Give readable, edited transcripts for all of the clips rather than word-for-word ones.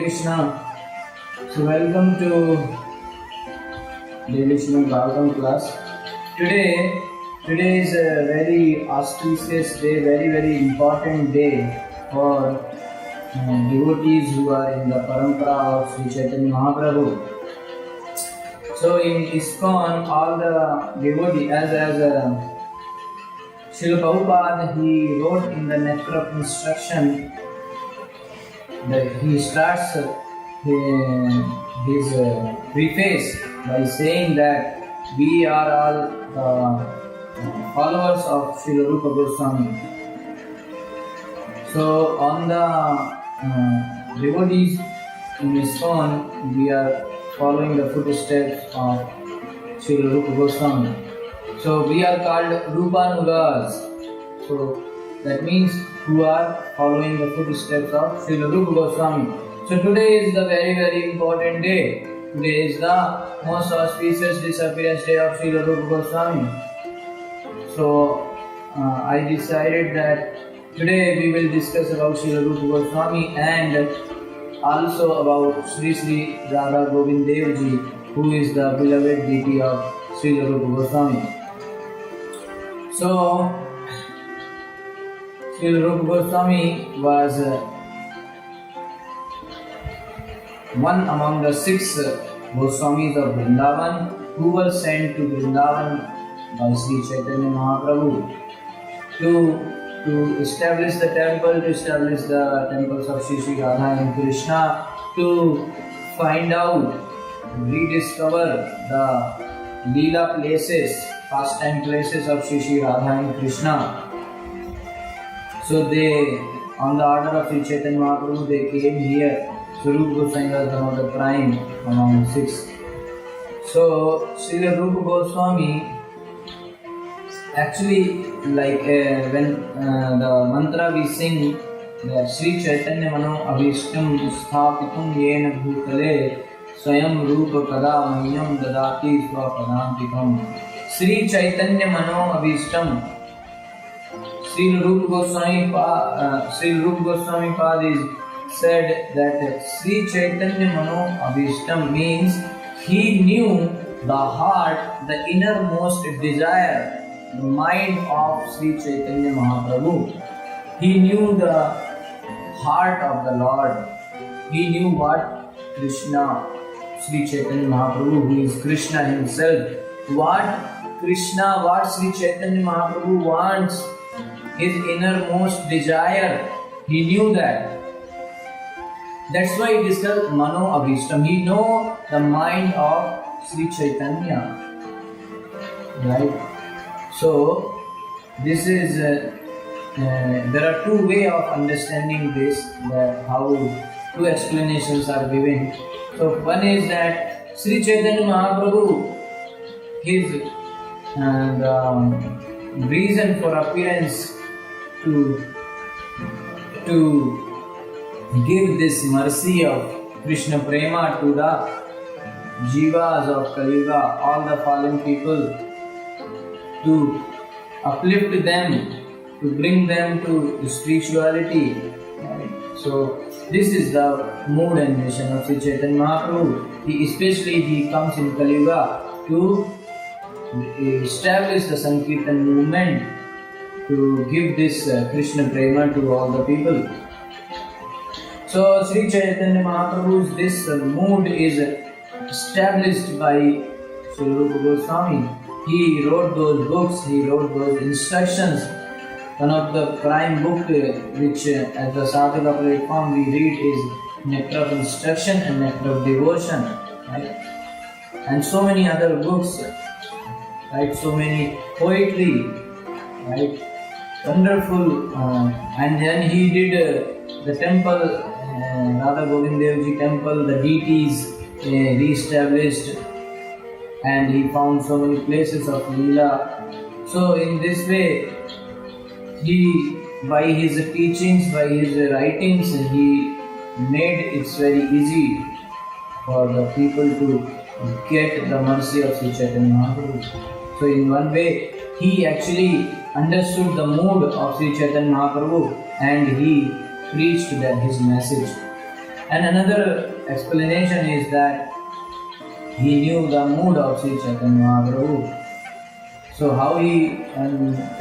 Krishna. So welcome to Daily Srimad Bhagavatam class. Today is a very auspicious day, very important day for devotees who are in the parampara of Sri Chaitanya Mahaprabhu. So in ISKCON, all the devotees, as Srila Prabhupada, he wrote in the Nectar of Instruction that he starts his preface by saying that we are all followers of Srila Rupa Goswami. So on the devotees in ISKCON, we are following the footsteps of Srila Rupa Goswami. So we are called Rupanugas. So that means who are following the footsteps of Srila Rupa Goswami. So today is the very important day. Today is the most auspicious disappearance day of Srila Rupa Goswami. So I decided that today we will discuss about Srila Rupa Goswami and also about Sri Radha Govind Dev Ji, who is the beloved deity of Srila Rupa Goswami. So Srila Rupa Goswami was one among the 6 Goswamis of Vrindavan who were sent to Vrindavan by Sri Chaitanya Mahaprabhu to establish the temple, to establish the temples of Sri Radha and Krishna, to find out, rediscover the Leela places, pastime places of Sri Radha and Krishna. So they, on the order of Sri Chaitanya Mahaprabhu, they came here. So Rupa Goswami was one of the prime among 6. So Srila Rupa Goswami actually, like when the mantra we sing, that Sri Chaitanya Mano Abhishtam Sthapitum Yena Bhutale Swayam Rupa Kada Mahyam Dadati Swapadantikam. Sri Chaitanya Mano Abhishtam. Sri Rupa Goswami Pad is said that Sri Chaitanya Mano Abhishtam means he knew the heart, the innermost desire, the mind of Sri Chaitanya Mahaprabhu. He knew the heart of the Lord. He knew what Krishna, Sri Chaitanya Mahaprabhu, who is Krishna himself, what Sri Chaitanya Mahaprabhu wants, his innermost desire. He knew that. That's why it is called Mano Abhishtam. He know the mind of Sri Chaitanya. Right? So, this is, there are 2 ways of understanding this, that how 2 explanations are given. So, one is that Sri Chaitanya Mahaprabhu, his the reason for appearance to give this mercy of Krishna Prema to the Jivas of Kali Yuga, all the fallen people, to uplift them, to bring them to spirituality. Right? So this is the mood and mission of Sri Chaitanya Mahaprabhu. He comes in Kali Yuga to establish the Sankirtan movement, to give this Krishna Prema to all the people. So Sri Chaitanya Mahaprabhu's this mood is established by Sri Rupa Goswami. He wrote those books, he wrote those instructions. One of the prime book which at the Sadhaka platform we read is Nectar of Instruction and Nectar of Devotion. Right? And so many other books, right? So many poetry, right? Wonderful. And then he did the temple, Radha Govind Dev Ji temple, the deities re-established, and he found so many places of Leela. So in this way, he, by his teachings, by his writings, he made it very easy for the people to get the mercy of Sri Chaitanya Mahaprabhu. So in one way, he actually understood the mood of Sri Chaitanya Mahaprabhu and he preached his message. And another explanation is that he knew the mood of Sri Chaitanya Mahaprabhu. So how he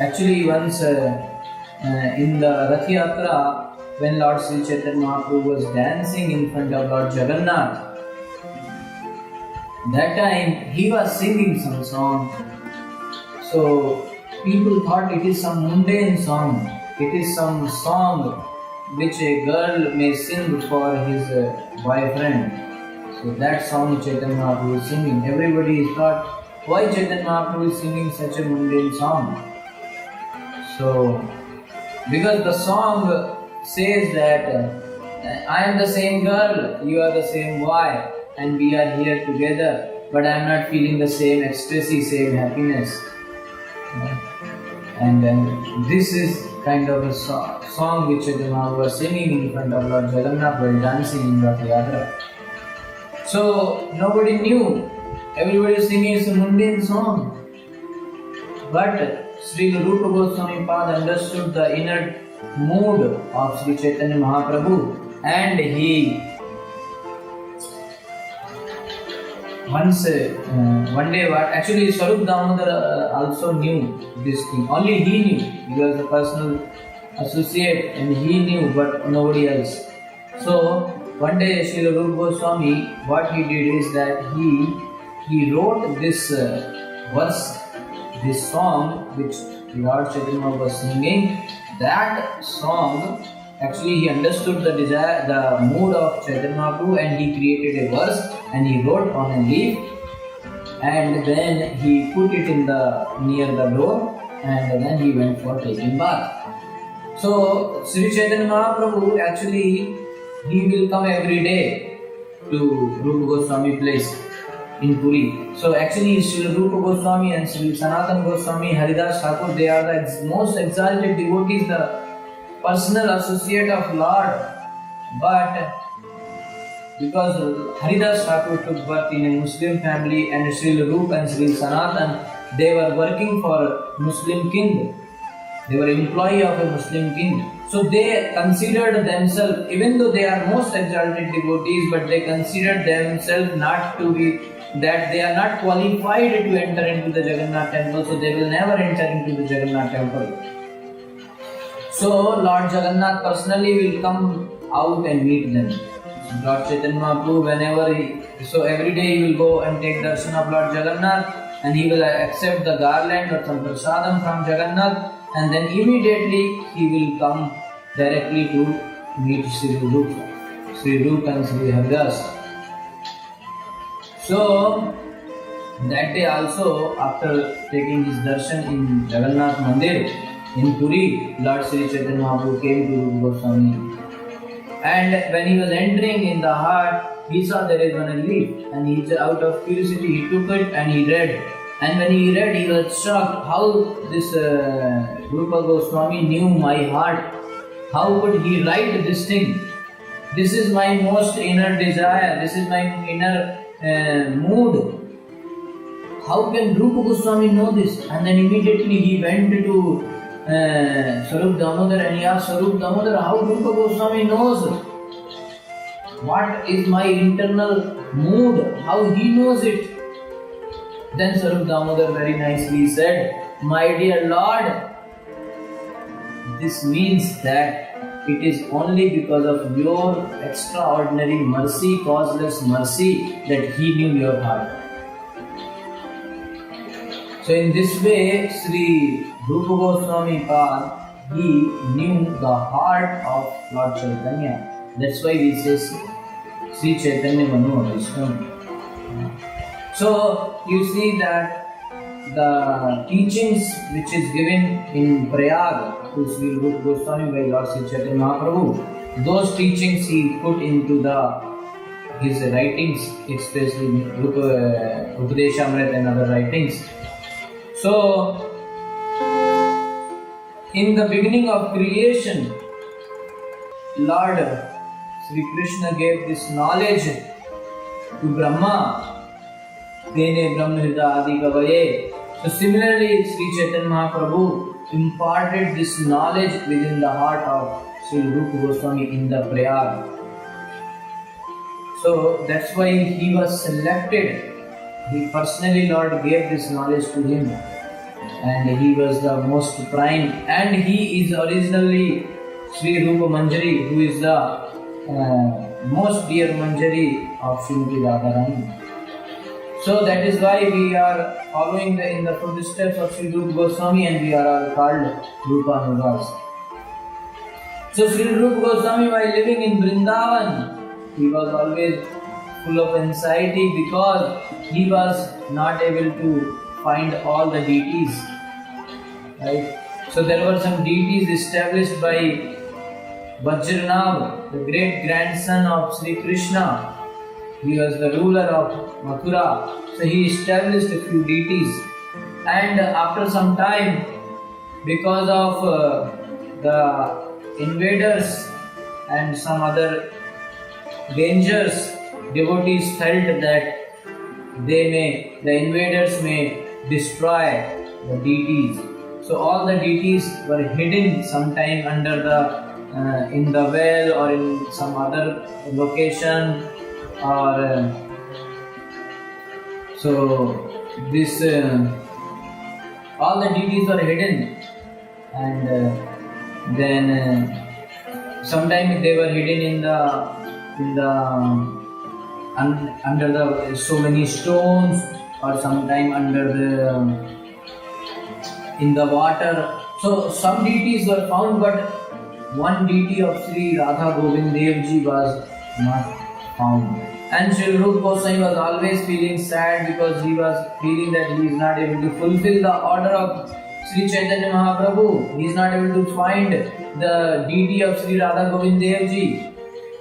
actually once in the Rath Yatra, when Lord Sri Chaitanya Mahaprabhu was dancing in front of Lord Jagannath, that time he was singing some song. So people thought it is some mundane song. It is some song which a girl may sing for his boyfriend. So that song Chaitanya Mahaprabhu is singing. Everybody thought, why Chaitanya Mahaprabhu is singing such a mundane song? So, because the song says that I am the same girl, you are the same boy, and we are here together, but I am not feeling the same ecstasy, same happiness. And this is kind of a song which Chaitanya Mahaprabhu was singing in front of Lord Jagannath while dancing in Rath Yatra. So nobody knew. Everybody is singing a mundane song. But Sri Rupa Goswami Pad understood the inner mood of Sri Chaitanya Mahaprabhu, and he one day actually Swarup Damodar also knew this thing. Only he knew. He was a personal associate and he knew, but nobody else. So one day Srila Rupa Goswami, what he did is that he wrote this verse, this song which Lord Chaitanya was singing. That song, actually he understood the desire, the mood of Chaitanya Mahaprabhu, and he created a verse and he wrote on a leaf, and then he put it in near the door, and then he went for taking bath. So Sri Chaitanya Mahaprabhu actually he will come every day to Rupa Goswami place in Puri. So actually Srila Rupa Goswami and Sri Sanatana Goswami, Haridas Thakur, they are the most exalted devotees, the personal associate of Lord. But because Haridas Thakur took birth in a Muslim family, and Srila Rupa and Sri Sanatana, they were working for Muslim king. They were employee of a Muslim king. So they considered themselves, even though they are most exalted devotees, but they considered themselves not to be, that they are not qualified to enter into the Jagannath temple, so they will never enter into the Jagannath temple. So Lord Jagannath personally will come out and meet them. So Lord Chaitanya Mahaprabhu, whenever so every day he will go and take darshan of Lord Jagannath, and he will accept the garland or some prasadam from Jagannath, and then immediately he will come directly to meet Sri Rupa and Sri Haridas. So that day also, after taking his darshan in Jagannath Mandir in Puri, Lord Sri Chaitanya Mahaprabhu came to Rupa Goswami, and when he was entering in the heart, he saw there is one leaf, and he, out of curiosity, he took it and he read. And when he read, he was shocked how this Rupa Goswami knew my heart. How could he write this thing? This is my most inner desire. This is my inner mood. How can Rupa Goswami know this? And then immediately he went to Swarup Damodar and he asked Swarup Damodar, how Rupa Goswami knows what is my internal mood, how he knows it. Then Swarup Damodar very nicely said, my dear Lord, this means that it is only because of your extraordinary mercy, causeless mercy, that he knew your heart. So in this way, Sri Rupa Goswami Pad, he knew the heart of Lord Chaitanya. That's why we say Sri Chaitanya Manu Vishnu. So you see that the teachings which is given in Prayag to Sri Rupa Goswami by Lord Sri Chaitanya Mahaprabhu, those teachings he put into his writings, especially Upadeshamrita and other writings. So in the beginning of creation, Lord Sri Krishna gave this knowledge to Brahma. Dene Brahmahida Adi Kavaye. So similarly, Sri Chaitanya Mahaprabhu imparted this knowledge within the heart of Sri Rupa Goswami in the Prayag. So that's why he was selected. He personally, Lord gave this knowledge to him, and he was the most prime. And he is originally Sri Rupa Manjari, who is the most dear Manjari of Srimati Radharani. So that is why we are following in the footsteps of Sri Rupa Goswami, and we are all called Rupa Nugas. So Sri Rupa Goswami, while living in Vrindavan, he was always full of anxiety because he was not able to find all the deities. Right? So there were some deities established by Vajranav, the great grandson of Sri Krishna. He was the ruler of Mathura. So he established a few deities. And after some time, because of the invaders and some other dangers, devotees felt that the invaders may destroy the deities. So all the deities were hidden sometime under in the well or in some other location, or so this all the deities were hidden, and then sometimes they were hidden under the so many stones, or sometime in the water. So some deities were found, but one deity of Sri Radha Govind Dev Ji was not found. And Sri Rupa Goswami was always feeling sad because he was feeling that he is not able to fulfill the order of Sri Chaitanya Mahaprabhu. He is not able to find the deity of Sri Radha Govind Dev Ji.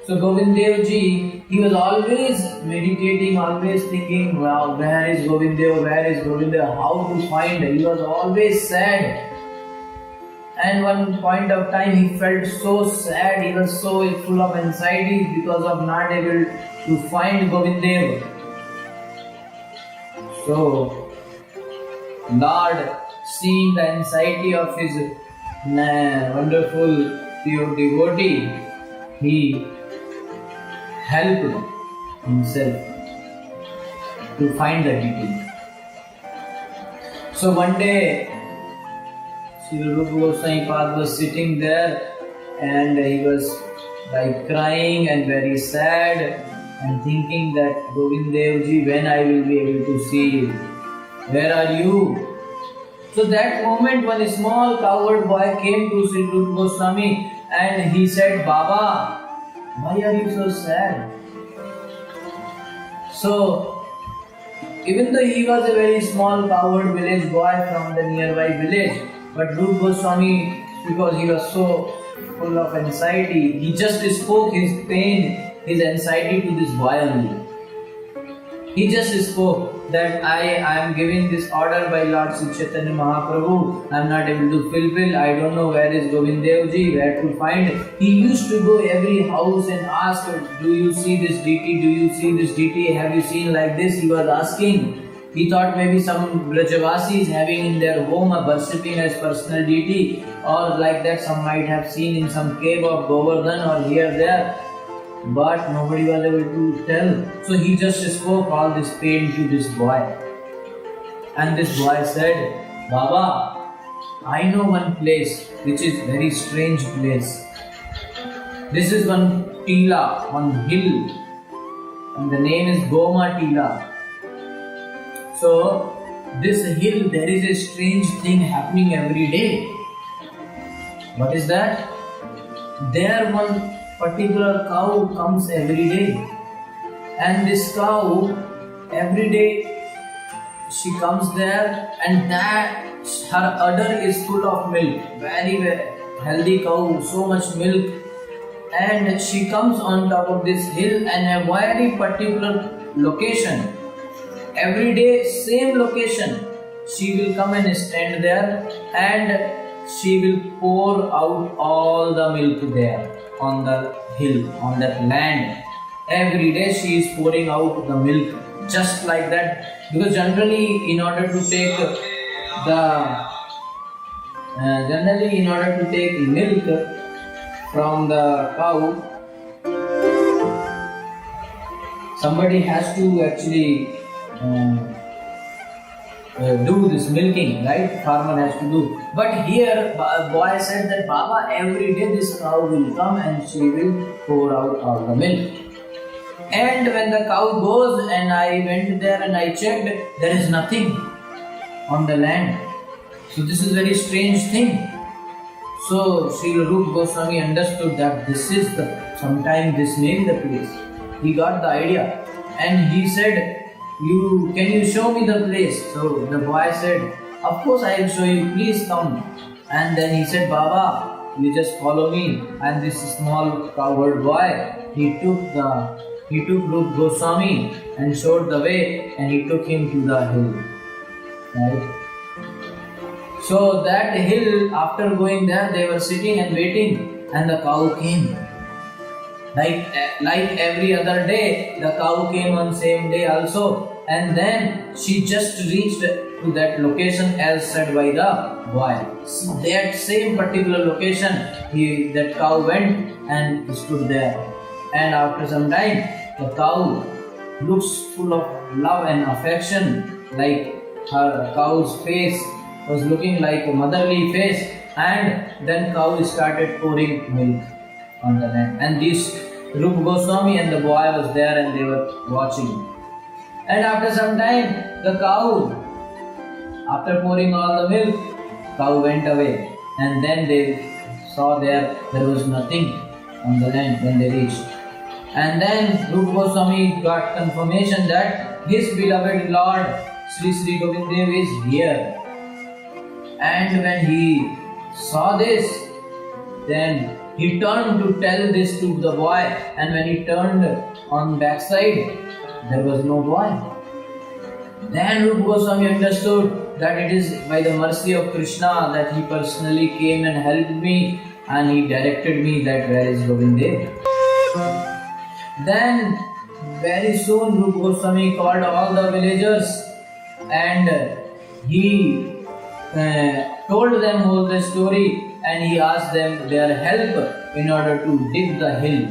So Govind Dev Ji, he was always meditating, always thinking, wow, where is Govind Dev, where is Govind Dev, how to find. He was always sad. And one point of time he felt so sad, he was so full of anxiety because of not able to find Govind Dev. So Lord, seeing the anxiety of his wonderful pure devotee, he helped himself to find the deity. So one day Sri Rupa Goswami Pad was sitting there, and he was like crying and very sad and thinking that Govind Dev Ji, when I will be able to see you? Where are you? So that moment one small cowherd boy came to Sri Rupa Goswami and he said, Baba, why are you so sad? So even though he was a very small cowherd village boy from the nearby village, but Rupa Goswami, because he was so full of anxiety, he just spoke his pain, his anxiety to this boy only. He just spoke that I am giving this order by Lord Sri Chaitanya Mahaprabhu. I am not able to fulfill. I don't know where is Govind Dev Ji, where to find. He used to go every house and ask, do you see this deity? Do you see this deity? Have you seen like this? He was asking. He thought maybe some Brajavasis having in their home a worshipping as personal deity, or like that some might have seen in some cave of Govardhan or here there. But nobody was able to tell. So he just spoke all this pain to this boy. And this boy said, Baba, I know one place which is very strange place. This is one tila, one hill, and the name is Goma Tila. So this hill, there is a strange thing happening every day. What is that? There one particular cow comes every day, and this cow every day she comes there, and that her udder is full of milk, very, very healthy cow, so much milk, and she comes on top of this hill and a very particular location. Every day same location, she will come and stand there, and she will pour out all the milk there on the hill, on that land. Every day she is pouring out the milk just like that, because generally in order to take milk from the cow, somebody has to actually do this milking, right? Farmer has to do. But here, boy said that Baba, every day this cow will come and she will pour out all the milk. And when the cow goes, and I went there and I checked, there is nothing on the land. So this is a very strange thing. So Srila Rupa Goswami understood that sometime this may be the place. He got the idea and he said, can you show me the place? So the boy said, of course I will show you, please come. And then he said, Baba, you just follow me. And this small cowherd boy, he took Rupa Goswami and showed the way, and he took him to the hill. Right? So that hill, after going there, they were sitting and waiting, and the cow came. Like every other day, the cow came on same day also, and then she just reached to that location as said by the boy. So that same particular location, that cow went and stood there. And after some time, the cow looks full of love and affection, like her cow's face was looking like a motherly face, and then cow started pouring milk on the land. And this Rupa Goswami and the boy was there and they were watching. And after some time, the cow, after pouring all the milk, cow went away. And then they saw there was nothing on the land when they reached. And then Rupa Goswami got confirmation that his beloved Lord Sri Govindev is here. And when he saw this, then he turned to tell this to the boy, and when he turned on backside, there was no boy. Then Rupa Goswami understood that it is by the mercy of Krishna that he personally came and helped me, and he directed me that where is Govindev. Then very soon Rupa Goswami called all the villagers and he told them all the story, and he asked them their help in order to dig the hill.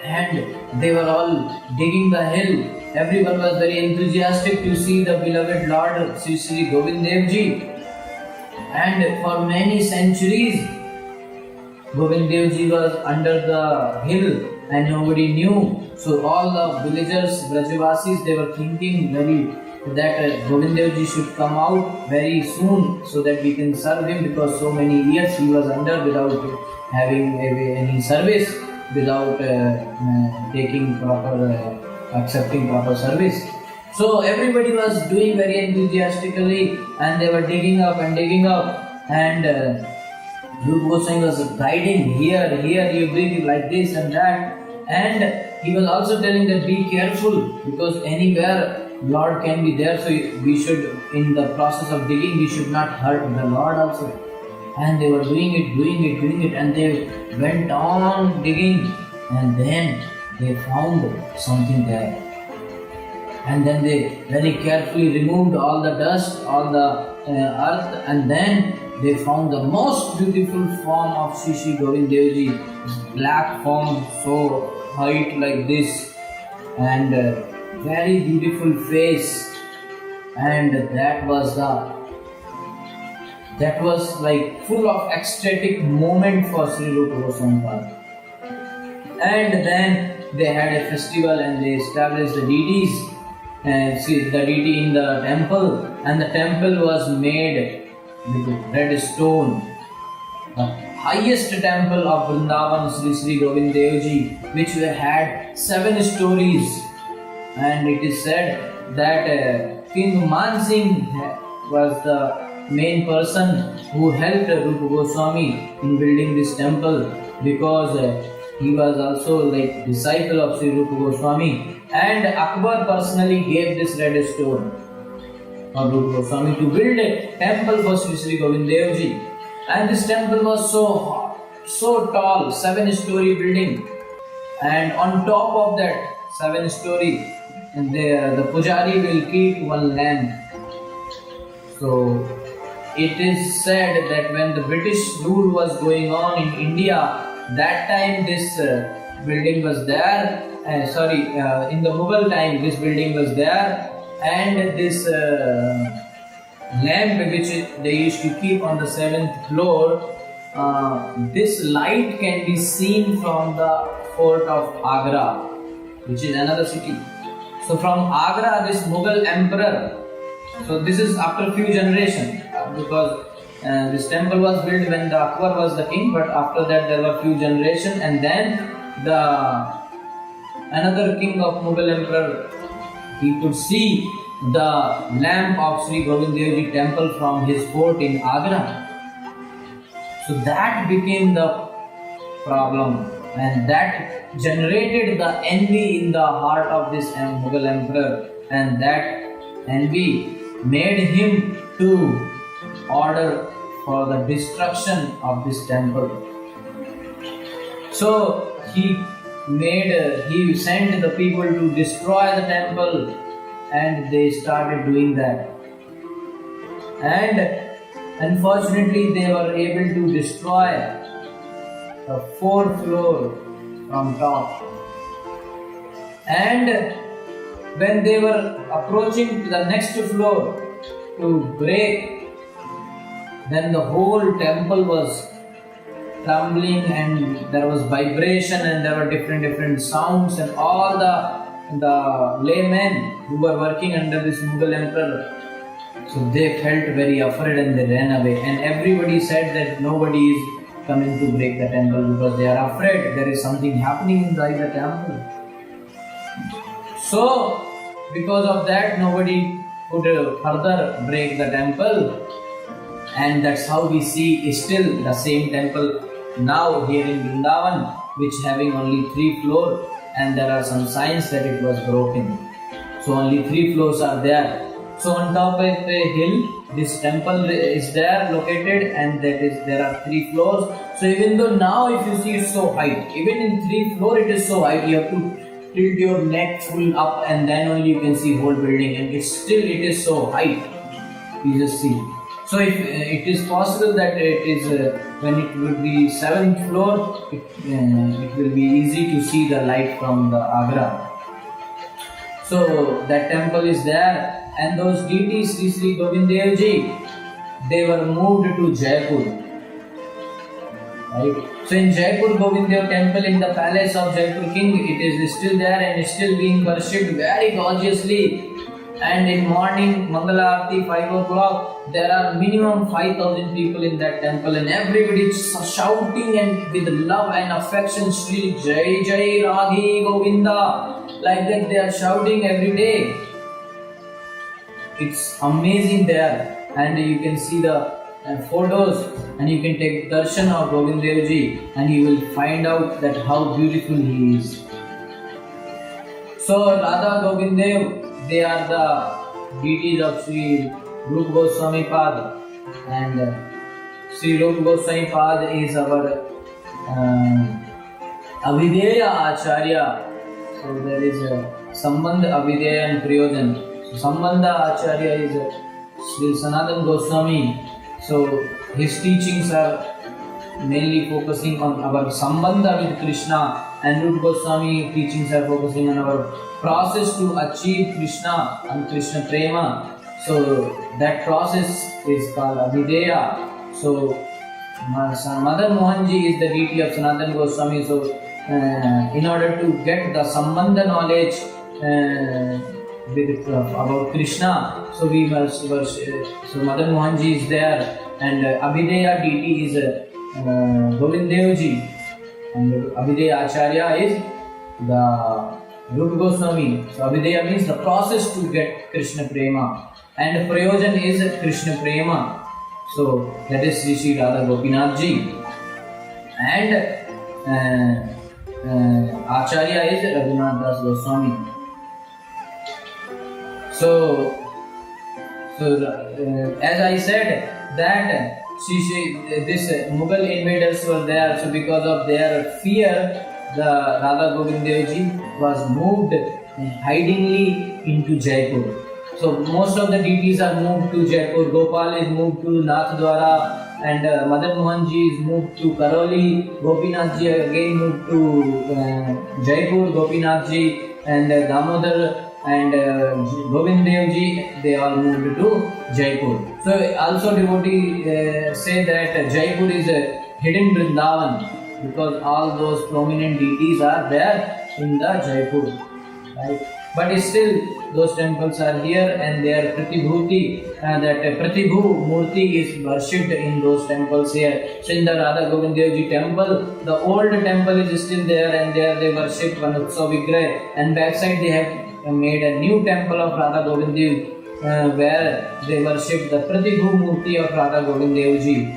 And they were all digging the hill. Everyone was very enthusiastic to see the beloved Lord Sri Govindev Ji. And for many centuries, Govindev Ji was under the hill and nobody knew. So all the villagers, Brajavasis, they were thinking that Govindev Ji should come out very soon so that we can serve him, because so many years he was under without having any service, without accepting proper service. So everybody was doing very enthusiastically, and they were digging up, and Rupa Goswami was guiding here you dig like this and that, and he was also telling that be careful, because anywhere Lord can be there, so we should, in the process of digging, we should not hurt the Lord also. And they were doing it, and they went on digging, and then they found something there. And then they very carefully removed all the dust, all the earth, and then they found the most beautiful form of Sri Govindev Ji, black form, so height like this, and very beautiful face, and that was like full of ecstatic moment for Sri Rupa Goswami. And then they had a festival and they established the deities, the deity in the temple, and the temple was made with red stone. The highest temple of Vrindavan, Sri Govindev Ji, which had 7 stories. And it is said that King Man Singh was the main person who helped Rupa Goswami in building this temple, because he was also like disciple of Sri Rupa Goswami, and Akbar personally gave this red stone for Rupa Goswami to build a temple for Sri Govindev Ji. And this temple was so tall, 7-story building, and on top of that 7-story, the pujari will keep one lamp. So it is said that when the British rule was going on in India, that time this building was there, in the Mughal time, this building was there, and this lamp which they used to keep on the 7th floor, this light can be seen from the fort of Agra, which is another city. So from Agra, this Mughal emperor, so this is after few generations, because this temple was built when the Akbar was the king, but after that there were few generations, and then another king of Mughal emperor, he could see the lamp of Sri Govind Dev Ji temple from his fort in Agra. So that became the problem, and that generated the envy in the heart of this Mughal emperor, and that envy made him to order for the destruction of this temple. So he sent the people to destroy the temple, and they started doing that. And unfortunately, they were able to destroy the 4th floor from top. And when they were approaching the next floor to break, then the whole temple was trembling, and there was vibration, and there were different sounds, and all the laymen who were working under this Mughal emperor, so they felt very afraid and they ran away. And everybody said that nobody is coming to break the temple because they are afraid there is something happening inside the temple. So because of that, nobody could further break the temple, and that's how we see still the same temple now here in Vrindavan, which having only 3 floors, and there are some signs that it was broken. So only 3 floors are there. So on top of a hill, this temple is there located, and there are 3 floors. So even though now if you see it's so high, even in 3 floors it is so high, you have to tilt your neck full up, and then only you can see whole building, and it is so high. You just see. So if it is possible that it is when it will be 7th floor, it will be easy to see the light from the Agra. So that temple is there, and those deities, Sri Govind Dev Ji, they were moved to Jaipur. Right? So in Jaipur, Govind Dev temple in the palace of Jaipur king, it is still there and still being worshipped very gorgeously. And in morning, Mangala Aarti, 5 o'clock, there are minimum 5,000 people in that temple, and everybody is shouting and with love and affection, Sri Jai Jai Radhi Govinda. Like that they are shouting every day. It's amazing there, and you can see the photos, and you can take darshan of Govind Dev Ji, and you will find out that how beautiful he is. So Radha Govind Dev, they are the deities of Sri Rupa Goswami Pad, and Sri Rupa Goswami Pad is our Abhideya Acharya. So there is a Sambandha, Abhideya and Prayojan. So Sambandha Acharya is Sri Sanatana Goswami. So his teachings are mainly focusing on our Sambandha with Krishna, and Rupa Goswami teachings are focusing on our process to achieve Krishna and Krishna Prema. So that process is called Abhideya. So Mother Mohanji is the deity of Sanatana Goswami. So in order to get the Sambandha knowledge about Krishna, so we must worship. So Mother Mohanji is there, and Abhideya deity is Govind Dev Ji, and Abhideya Acharya is the Rupa Goswami. So Abhideya means the process to get Krishna Prema, and Prayojan is Krishna Prema. So that is Sri Sri Radha Gopinath Ji, and Acharya is Raghunath Das Goswami. So as I said that this Mughal invaders were there, so because of their fear, the Radha Govind Dev Ji was moved hidingly into Jaipur. So most of the deities are moved to Jaipur. Gopal is moved to Nathdwara, and Madan Mohan ji is moved to Karoli, Gopinath ji again moved to Jaipur, Gopinath ji and Damodar and Govind Dev ji, they all moved to Jaipur. So also devotee say that Jaipur is a hidden Vrindavan because all those prominent deities are there in the Jaipur, right? But still those temples are here and they are Pratibhuti, that Pratibhu Murti is worshipped in those temples here. So in the Radha Govind Dev ji temple, the old temple is still there and there they worship one Utsav Vigrah, and backside they have made a new temple of Radha Govind Dev where they worship the Pratibhu Murti of Radha Govind Dev ji.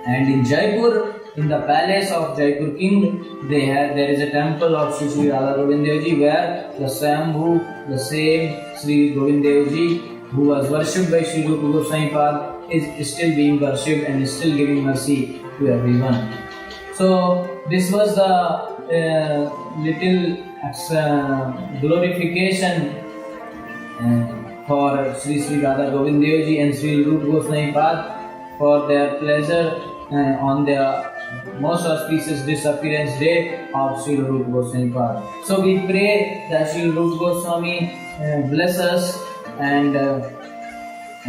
And in Jaipur, in the palace of Jaipur king, there is a temple of Sri Radha Govind Dev ji where the Swambhu, the same Sri Govind Dev ji who was worshipped by Sri Rupa Goswami Pad is still being worshipped and is still giving mercy to everyone. So this was the little glorification for Sri Radha Govind Dev ji and Sri Rupa Goswami Pad for their pleasure on the most auspicious disappearance day of Sri Rupa Goswami Pad. So we pray that Sri Rupa Goswami bless us, and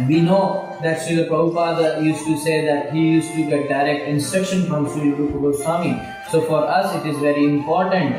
we know that Srila Prabhupada used to say that he used to get direct instruction from Sri Rupa Goswami. So for us it is very important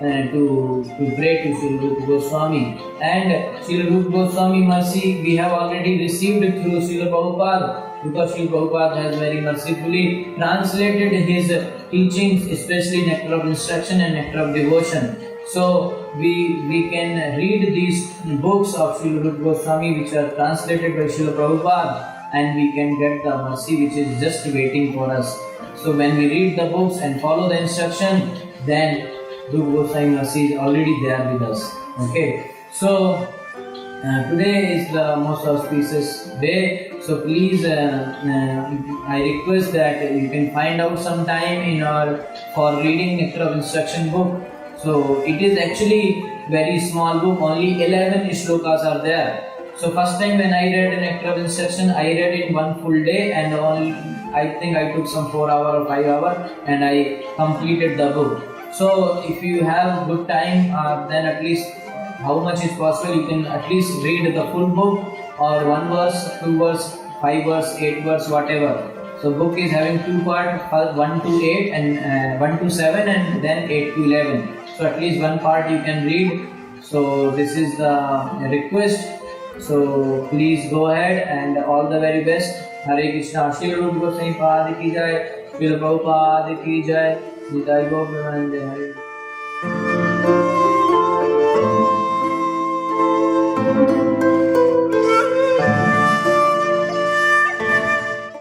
to pray to Sri Rupa Goswami, and Sri Rupa Goswami mercy we have already received through Srila Prabhupada, because Srila Prabhupada has very mercifully translated his teachings, especially Nectar of Instruction and Nectar of Devotion. So we can read these books of Srila Rupa Goswami which are translated by Srila Prabhupada, and we can get the mercy which is just waiting for us. So when we read the books and follow the instruction, then Rupa Goswami mercy is already there with us. Okay, so today is the most auspicious day. So please, I request that you can find out some time for reading Nectar of Instruction book. So it is actually very small book, only 11 shlokas are there. So first time when I read Nectar of Instruction, I read it one full day, and I think I took some 4 hours or 5 hours and I completed the book. So if you have good time, then at least how much is possible you can at least read the full book, or 1 verse, 2 verse, 5 verse, 8 verse, whatever. So book is having 2 parts, 1 to 8 and 1 to 7 and then 8 to 11. So at least 1 part you can read. So this is the request. So please go ahead, and all the very best. Hare Krishna. Shri Rupa Goswami Pad ki jai. Shri Prabhupada ki jai. Jai Govinda. Hare